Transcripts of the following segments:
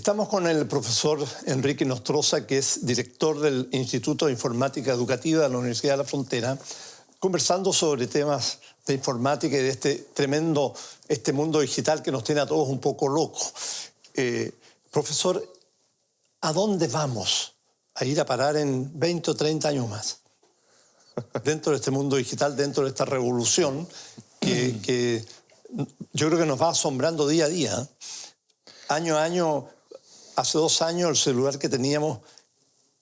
Estamos con el profesor Enrique Nostroza, que es director del Instituto de Informática Educativa de la Universidad de la Frontera, conversando sobre temas de informática y de este mundo digital que nos tiene a todos un poco locos. Profesor, ¿a dónde vamos a ir a parar en 20 o 30 años más? Dentro de este mundo digital, dentro de esta revolución que yo creo que nos va asombrando día a día. Año a año, hace 2 años el celular que teníamos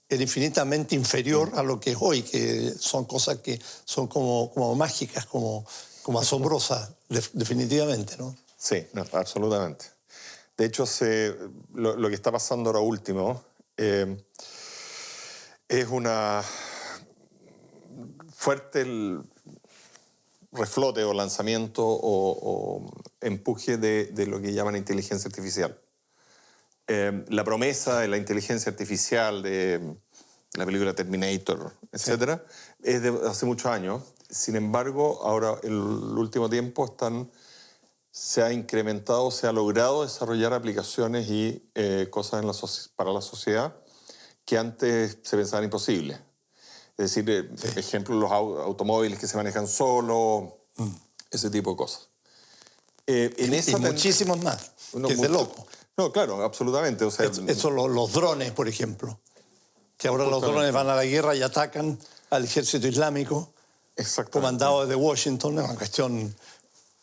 era infinitamente inferior a lo que es hoy, que son cosas que son como mágicas, como asombrosas, definitivamente, ¿no? Sí, no, absolutamente. De hecho, lo que está pasando ahora último es una fuerte reflote o lanzamiento o empuje de lo que llaman inteligencia artificial. La promesa de la inteligencia artificial de la película Terminator, etc., es de hace muchos años. Sin embargo, ahora, en el último tiempo, se ha incrementado, se ha logrado desarrollar aplicaciones y cosas para la sociedad que antes se pensaban imposibles. Es decir, ejemplo, los automóviles que se manejan solos, ese tipo de cosas. Y muchísimos más, que es de loco. No, claro, absolutamente. O sea, los drones, por ejemplo, que ahora los drones van a la guerra y atacan al ejército islámico, comandado desde Washington, es una cuestión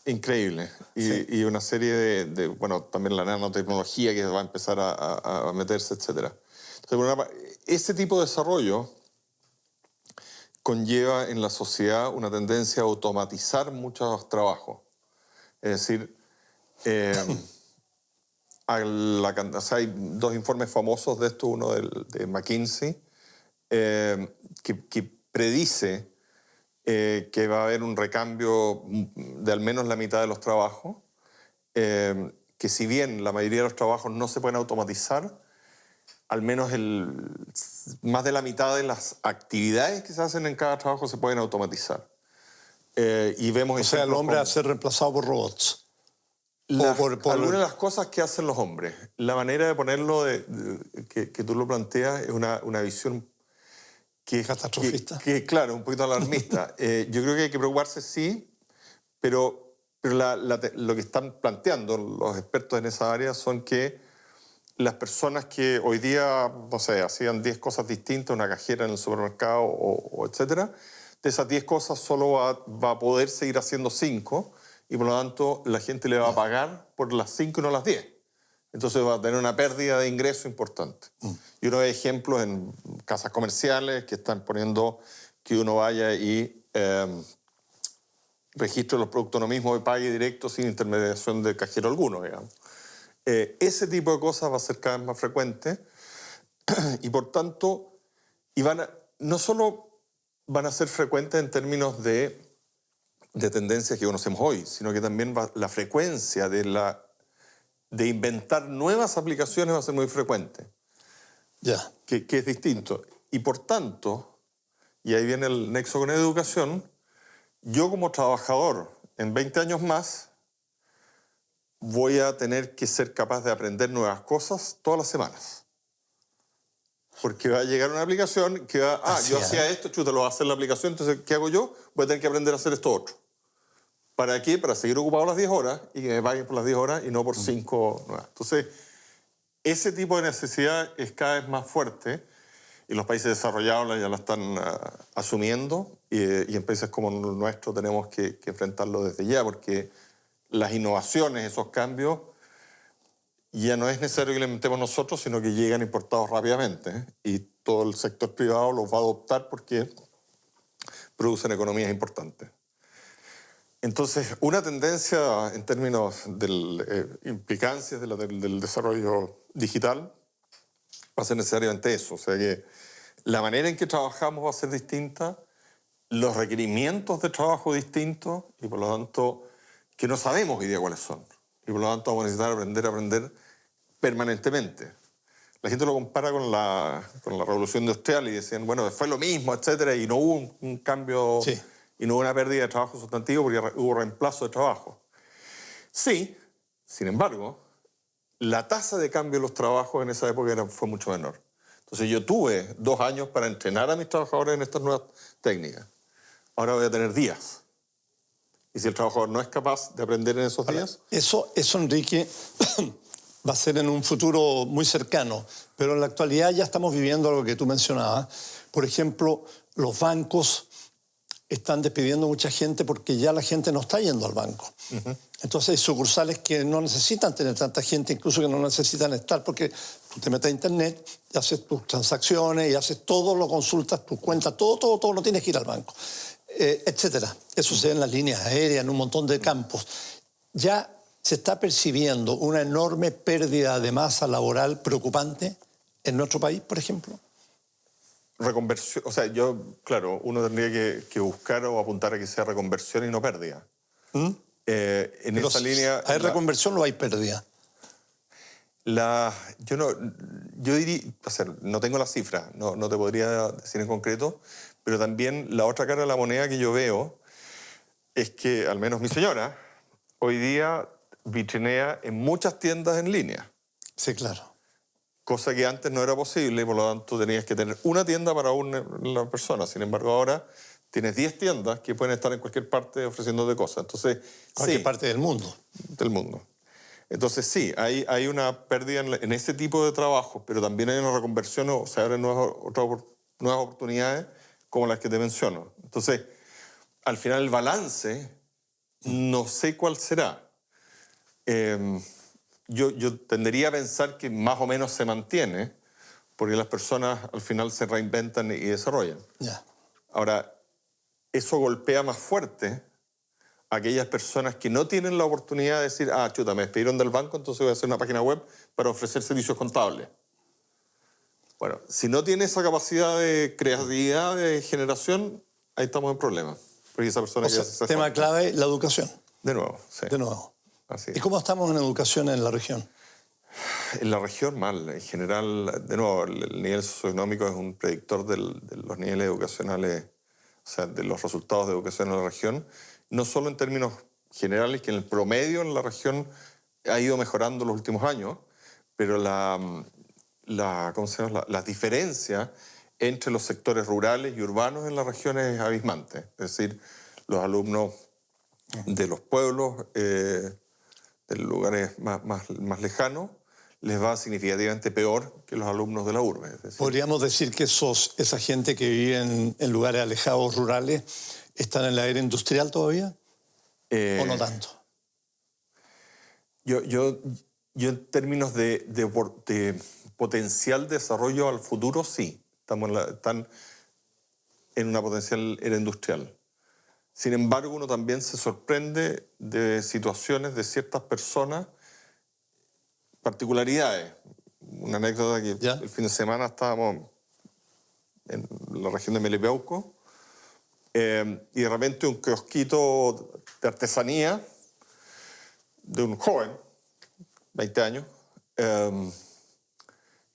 increíble. Y una serie bueno, también la nanotecnología que va a empezar a meterse, etc. Entonces, ese tipo de desarrollo conlleva en la sociedad una tendencia a automatizar muchos trabajos. Es decir, hay 2 informes famosos de esto, uno de McKinsey, que predice que va a haber un recambio de al menos la mitad de los trabajos, que si bien la mayoría de los trabajos no se pueden automatizar, al menos más de la mitad de las actividades que se hacen en cada trabajo se pueden automatizar. Y vemos, o sea, el hombre va a ser reemplazado por robots. Algunas de las cosas que hacen los hombres. La manera de ponerlo, que tú lo planteas, es una visión catastrofista. Claro, un poquito alarmista. Yo creo que hay que preocuparse, sí, pero lo que están planteando los expertos en esa área son que las personas que hoy día, no sé, hacían 10 cosas distintas, una cajera en el supermercado o etcétera, de esas 10 cosas solo va a poder seguir haciendo 5 y por lo tanto la gente le va a pagar por las 5 y no las 10. Entonces va a tener una pérdida de ingreso importante. Y uno ve ejemplos en casas comerciales que están poniendo que uno vaya y registre los productos uno mismo y pague directo sin intermediación de cajero alguno, digamos. Ese tipo de cosas va a ser cada vez más frecuente y por tanto no solo van a ser frecuentes en términos de tendencias que conocemos hoy, sino que también la frecuencia de inventar nuevas aplicaciones va a ser muy frecuente. Ya. Que es distinto. Y por tanto, y ahí viene el nexo con educación, yo como trabajador en 20 años más voy a tener que ser capaz de aprender nuevas cosas todas las semanas. Porque va a llegar una aplicación que yo hacía esto, chuta, lo va a hacer la aplicación, entonces, ¿qué hago yo? Voy a tener que aprender a hacer esto otro. ¿Para qué? Para seguir ocupado las 10 horas y que me paguen por las 10 horas y no por 5 nuevas. Entonces, ese tipo de necesidad es cada vez más fuerte y los países desarrollados ya la están asumiendo y en países como el nuestro tenemos que enfrentarlo desde ya porque las innovaciones, esos cambios, ya no es necesario que los inventemos nosotros, sino que llegan importados rápidamente y todo el sector privado los va a adoptar porque producen economías importantes. Entonces, una tendencia en términos de implicancias del desarrollo digital va a ser necesariamente eso. O sea que la manera en que trabajamos va a ser distinta, los requerimientos de trabajo distintos y por lo tanto que no sabemos hoy día cuáles son. Y por lo tanto vamos a necesitar aprender permanentemente. La gente lo compara con la revolución industrial y decían, bueno, fue lo mismo, etcétera, y no hubo un cambio... Sí. Y no hubo una pérdida de trabajo sustantivo porque hubo reemplazo de trabajo. Sí, sin embargo, la tasa de cambio de los trabajos en esa época fue mucho menor. Entonces yo tuve 2 años para entrenar a mis trabajadores en estas nuevas técnicas. Ahora voy a tener días. Y si el trabajador no es capaz de aprender en esos días... Eso, Enrique, va a ser en un futuro muy cercano, pero en la actualidad ya estamos viviendo algo que tú mencionabas. Por ejemplo, los bancos están despidiendo mucha gente porque ya la gente no está yendo al banco. Entonces hay sucursales que no necesitan tener tanta gente, incluso que no necesitan estar, porque tú te metes a internet y haces tus transacciones y haces todo, lo consultas, tus cuentas, todo, no tienes que ir al banco, etcétera. Eso se ve en las líneas aéreas, en un montón de campos. Ya se está percibiendo una enorme pérdida de masa laboral preocupante en nuestro país, por ejemplo. Reconversión, o sea, claro, uno tendría que buscar o apuntar a que sea reconversión y no pérdida. En Pero esa línea... ¿hay reconversión o hay pérdida? Yo diría, o sea, no tengo la cifra, no te podría decir en concreto, pero también la otra cara de la moneda que yo veo es que, al menos mi señora, hoy día vitrinea en muchas tiendas en línea. Sí, claro. Cosa que antes no era posible y por lo tanto tenías que tener una tienda para una persona. Sin embargo, ahora tienes 10 tiendas que pueden estar en cualquier parte ofreciéndote cosas. Entonces, cualquier parte del mundo. Del mundo. Entonces sí, hay una pérdida en ese tipo de trabajo, pero también hay una reconversión o se abren nuevas oportunidades como las que te menciono. Entonces, al final el balance, no sé cuál será. Yo tendería a pensar que más o menos se mantiene, porque las personas al final se reinventan y desarrollan. Yeah. Ahora, eso golpea más fuerte a aquellas personas que no tienen la oportunidad de decir, chuta, me despidieron del banco, entonces voy a hacer una página web para ofrecer servicios contables. Bueno, si no tiene esa capacidad de creatividad, de generación, ahí estamos en problemas. Porque esa persona tema clave, la educación. De nuevo, sí. De nuevo. Así. ¿Y cómo estamos en educación en la región? En la región, mal. En general, de nuevo, el nivel socioeconómico es un predictor de los niveles educacionales, o sea, de los resultados de educación en la región, no solo en términos generales, que en el promedio en la región ha ido mejorando los últimos años, pero las diferencias entre los sectores rurales y urbanos en la región es abismante. Es decir, los alumnos de los pueblos, de lugares más lejanos, les va significativamente peor que los alumnos de la urbe. Es decir, ¿podríamos decir que esa gente que vive en lugares alejados, rurales, están en la era industrial todavía? ¿O no tanto? Yo en términos de potencial desarrollo al futuro, sí. Están en una potencial era industrial. Sin embargo, uno también se sorprende de situaciones de ciertas personas, particularidades. Una anécdota que ¿Ya? el fin de semana estábamos en la región de Melipeuco y de repente un kiosquito de artesanía de un joven, 20 años,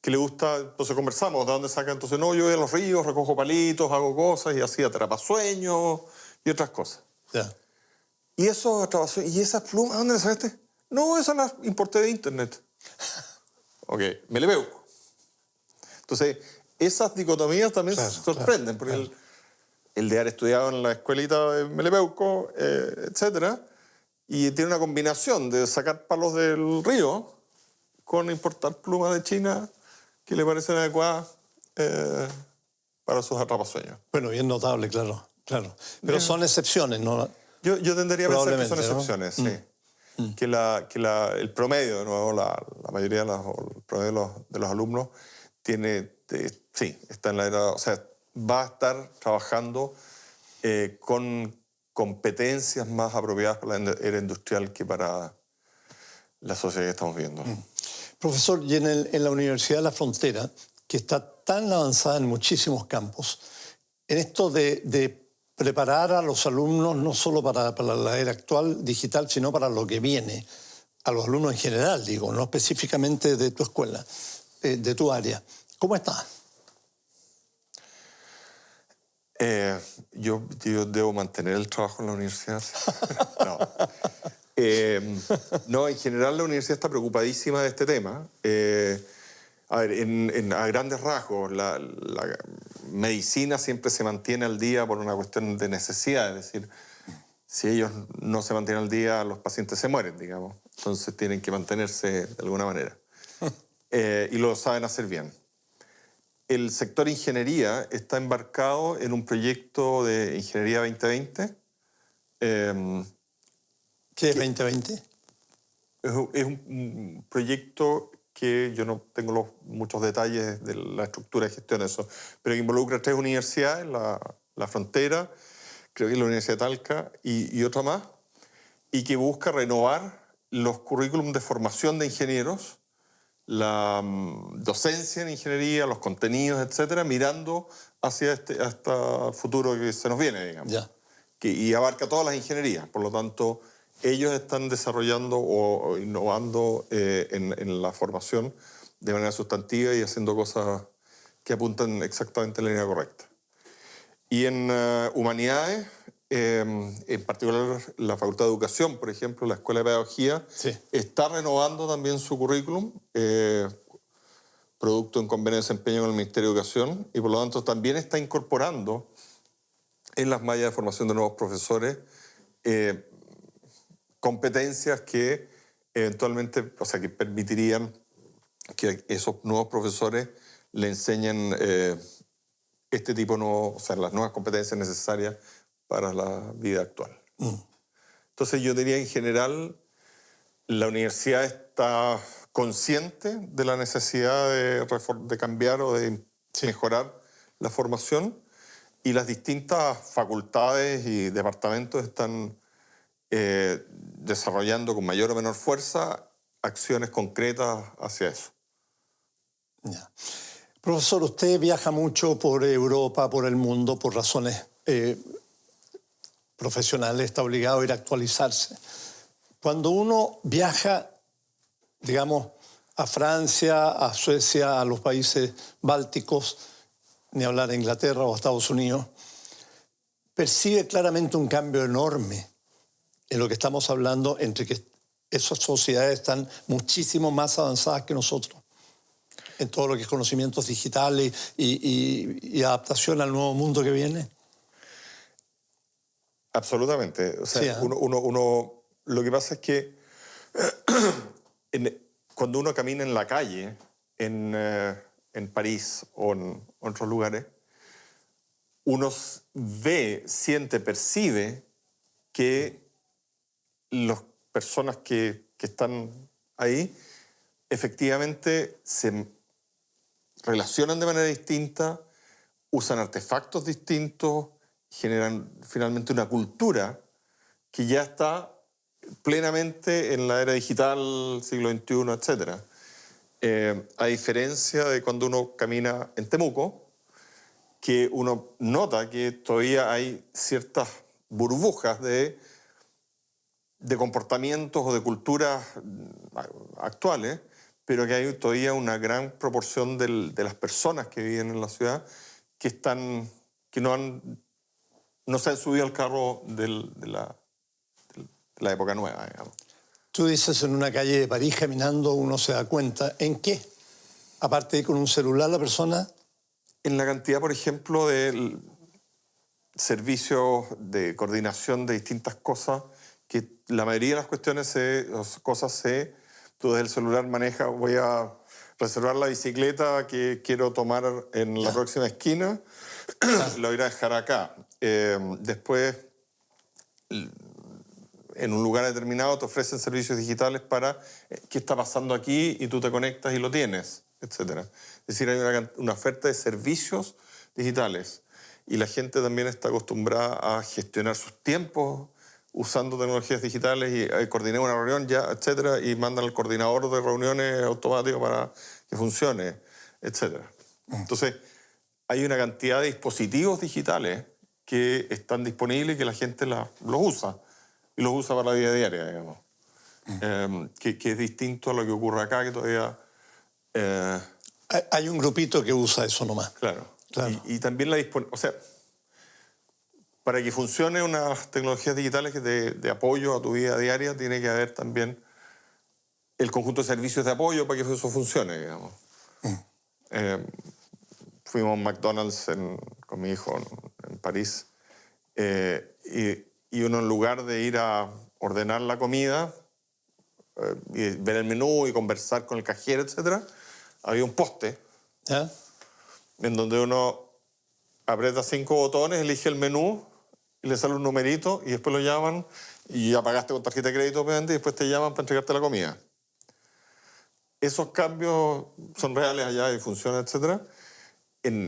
que le gusta, entonces conversamos, ¿de dónde saca? Entonces, no, yo voy a los ríos, recojo palitos, hago cosas y hacía atrapasueños y otras cosas. Ya. ¿Y esos atrapasueños? ¿Y esas plumas? ¿Dónde las sacaste? No, esas las importé de internet. Ok, Melipeuco. Entonces, esas dicotomías también se sorprenden, porque el de haber estudiado en la escuelita de Melipeuco, etcétera, y tiene una combinación de sacar palos del río con importar plumas de China que le parecen adecuadas para sus atrapasueños. Bueno, bien notable, claro. Pero bien. Son excepciones, ¿no? Yo tendería a pensar que son ¿no? excepciones, sí. Que el promedio, de nuevo, la mayoría el promedio de los alumnos sí, está en la era, o sea, va a estar trabajando con competencias más apropiadas para la era industrial que para la sociedad que estamos viendo. Profesor, y en la Universidad de la Frontera, que está tan avanzada en muchísimos campos, en esto de preparar a los alumnos no solo para la era actual digital, sino para lo que viene, a los alumnos en general, digo, no específicamente de tu escuela, de tu área. ¿Cómo está? Yo debo mantener el trabajo en la universidad. No. No, en general la universidad está preocupadísima de este tema. A ver, a grandes rasgos, la medicina siempre se mantiene al día por una cuestión de necesidad, es decir, si ellos no se mantienen al día, los pacientes se mueren, digamos. Entonces tienen que mantenerse de alguna manera. Y lo saben hacer bien. El sector ingeniería está embarcado en un proyecto de Ingeniería 2020. ¿Qué es 2020? Es un proyecto que yo no tengo muchos detalles de la estructura de gestión de eso, pero que involucra 3 universidades, la Frontera, creo que es la Universidad de Talca y otra más, y que busca renovar los currículums de formación de ingenieros, la docencia en ingeniería, los contenidos, etcétera, mirando hacia este futuro que se nos viene, digamos. Ya. Y abarca todas las ingenierías. Por lo tanto, ellos están desarrollando o innovando en la formación de manera sustantiva y haciendo cosas que apuntan exactamente en la línea correcta. Y en humanidades, en particular la Facultad de Educación, por ejemplo, la Escuela de Pedagogía, Sí. está renovando también su currículum, producto en convenio de desempeño con el Ministerio de Educación, y por lo tanto también está incorporando en las mallas de formación de nuevos profesores competencias que eventualmente, o sea, que permitirían que esos nuevos profesores le enseñen este tipo o sea, las nuevas competencias necesarias para la vida actual. Entonces yo diría en general la universidad está consciente de la necesidad de cambiar o de mejorar la formación y las distintas facultades y departamentos están desarrollando con mayor o menor fuerza acciones concretas hacia eso. Ya. Profesor, usted viaja mucho por Europa, por el mundo, por razones profesionales, está obligado a ir a actualizarse. Cuando uno viaja, digamos, a Francia, a Suecia, a los países bálticos, ni hablar de Inglaterra o Estados Unidos, percibe claramente un cambio enorme en lo que estamos hablando entre que esas sociedades están muchísimo más avanzadas que nosotros en todo lo que es conocimientos digitales y adaptación al nuevo mundo que viene. Absolutamente. O sea, Sí, ¿eh? Lo que pasa es que cuando uno camina en la calle, en París o en otros lugares, uno ve, siente, percibe que las personas que están ahí efectivamente se relacionan de manera distinta, usan artefactos distintos, generan finalmente una cultura que ya está plenamente en la era digital, siglo XXI, etc. A diferencia de cuando uno camina en Temuco, que uno nota que todavía hay ciertas burbujas de comportamientos o de culturas actuales, pero que hay todavía una gran proporción de las personas que viven en la ciudad que no se han subido al carro de la época nueva, digamos. Tú dices en una calle de París caminando uno se da cuenta. ¿En qué? Aparte de con un celular la persona. En la cantidad, por ejemplo, de servicios de coordinación de distintas cosas, que la mayoría de las cosas tú desde el celular manejas, voy a reservar la bicicleta que quiero tomar en la próxima esquina, la voy a dejar acá. Después, en un lugar determinado te ofrecen servicios digitales para qué está pasando aquí y tú te conectas y lo tienes, etc. Es decir, hay una oferta de servicios digitales y la gente también está acostumbrada a gestionar sus tiempos usando tecnologías digitales y coordinar una reunión ya, etcétera, y mandan al coordinador de reuniones automático para que funcione, etcétera. Entonces, hay una cantidad de dispositivos digitales que están disponibles y que la gente los usa. Y los usa para la vida diaria, digamos. Que es distinto a lo que ocurre acá, que todavía... Hay un grupito que usa eso nomás. Claro. Claro. Y también o sea, para que funcione unas tecnologías digitales de apoyo a tu vida diaria, tiene que haber también el conjunto de servicios de apoyo para que eso funcione, digamos. Fuimos a un McDonald's con mi hijo en París y uno, en lugar de ir a ordenar la comida y ver el menú y conversar con el cajero, etc., había un poste ¿Ya? en donde uno aprieta 5 botones, elige el menú y le sale un numerito y después lo llaman y ya pagaste con tarjeta de crédito, obviamente, y después te llaman para entregarte la comida. Esos cambios son reales allá y funcionan, etc.